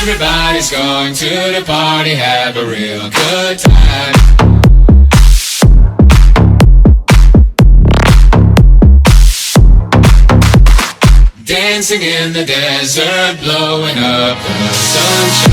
Everybody's going to the party, have a real good time. Dancing in the desert, blowing up the sunshine.